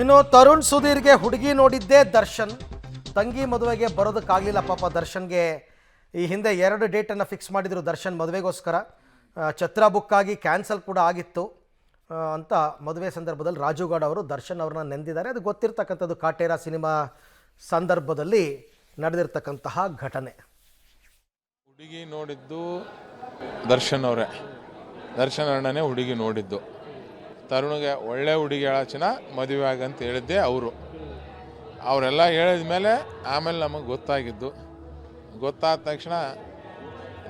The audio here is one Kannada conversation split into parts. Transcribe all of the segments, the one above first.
ಇನ್ನು ತರುಣ್ ಸುಧೀರ್ಗೆ ಹುಡುಗಿ ನೋಡಿದ್ದೇ ದರ್ಶನ್. ತಂಗಿ ಮದುವೆಗೆ ಬರೋದಕ್ಕಾಗಲಿಲ್ಲ ಪಾಪ ದರ್ಶನ್ಗೆ. ಈ ಹಿಂದೆ 2 ಡೇಟನ್ನು ಫಿಕ್ಸ್ ಮಾಡಿದರು ದರ್ಶನ್ ಮದುವೆಗೋಸ್ಕರ. ಛತ್ರ ಬುಕ್ ಆಗಿ ಕ್ಯಾನ್ಸಲ್ ಕೂಡ ಆಗಿತ್ತು ಅಂತ ಮದುವೆ ಸಂದರ್ಭದಲ್ಲಿ ರಾಜುಗೌಡ ಅವರು ದರ್ಶನ್ ಅವ್ರನ್ನ ನೆಂದಿದ್ದಾರೆ. ಅದು ಗೊತ್ತಿರ್ತಕ್ಕಂಥದ್ದು, ಕಾಟೇರ ಸಿನಿಮಾ ಸಂದರ್ಭದಲ್ಲಿ ನಡೆದಿರ್ತಕ್ಕಂತಹ ಘಟನೆ. ಹುಡುಗಿ ನೋಡಿದ್ದು ದರ್ಶನ್ ಅವರೇ, ದರ್ಶನ್ ಅಣ್ಣನೇ ಹುಡುಗಿ ನೋಡಿದ್ದು. ತರುಣಿಗೆ ಒಳ್ಳೆ ಹುಡುಗಿ ಹೇಳಚಿನ ಮದುವೆ ಆಗಂತ ಹೇಳಿದ್ದೆ ಅವರೆಲ್ಲ ಹೇಳಿದ ಮೇಲೆ ಆಮೇಲೆ ನಮಗೆ ಗೊತ್ತಾಗಿದ್ದು. ಗೊತ್ತಾದ ತಕ್ಷಣ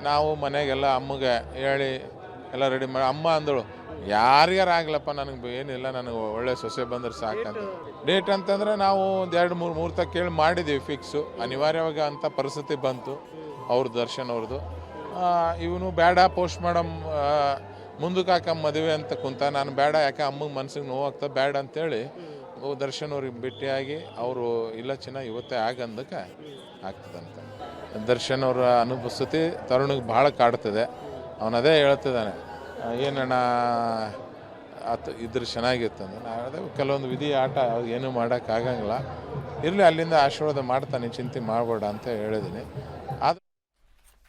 ನಾವು ಮನೆಗೆಲ್ಲ ಅಮ್ಮಗೆ ಹೇಳಿ ಎಲ್ಲ ರೆಡಿ ಮಾಡಿ, ಅಮ್ಮ ಅಂದಳು ಯಾರ್ಯಾರಾಗ್ಲಪ್ಪ ನನಗೆ ಏನಿಲ್ಲ, ನನಗೆ ಒಳ್ಳೆ ಸೊಸೆ ಬಂದ್ರೆ ಸಾಕಂತ. ಡೇಟ್ ಅಂತಂದರೆ ನಾವು ಒಂದು 2-3 ಮುಹೂರ್ತ ಕೇಳಿ ಮಾಡಿದ್ದೀವಿ ಫಿಕ್ಸು. ಅನಿವಾರ್ಯವಾಗಿ ಅಂಥ ಪರಿಸ್ಥಿತಿ ಬಂತು ಅವ್ರದ್ದು, ದರ್ಶನ್ ಅವ್ರದ್ದು. ಇವನು ಬೇಡ ಪೋಸ್ಟ್ ಮಾಡಮ್ ಮುಂದಕ್ಕೆ ಹಾಕಮ್ಮ ಮದುವೆ ಅಂತ ಕುಂತ. ನಾನು ಬೇಡ, ಯಾಕೆ ಅಮ್ಮಗೆ ಮನ್ಸಿಗೆ ನೋವಾಗ್ತಾ ಬೇಡ ಅಂತೇಳಿ ದರ್ಶನ್ ಅವ್ರಿಗೆ ಭೇಟಿಯಾಗಿ ಅವರು ಇಲ್ಲ ಚಿನ್ನ ಇವತ್ತೇ ಆಗಂದಕ್ಕೆ ಆಗ್ತದಂತ. ದರ್ಶನ್ ಅವರ ಅನುಪಸ್ಥಿತಿ ತರುಣಿಗೆ ಭಾಳ ಕಾಡ್ತದೆ. ಅವನದೇ ಹೇಳ್ತಿದ್ದಾನೆ, ಏನಣ್ಣ ಇದ್ರೆ ಚೆನ್ನಾಗಿತ್ತಂದ್ರೆ. ನಾನು ಹೇಳಿದೆ ಕೆಲವೊಂದು ವಿಧಿ ಆಟ ಏನೂ ಮಾಡೋಕ್ಕಾಗಂಗಿಲ್ಲ, ಇರಲಿ ಅಲ್ಲಿಂದ ಆಶೀರ್ವಾದ ಮಾಡ್ತಾನೆ, ಚಿಂತೆ ಮಾಡಬೇಡ ಅಂತ ಹೇಳಿದ್ದೀನಿ.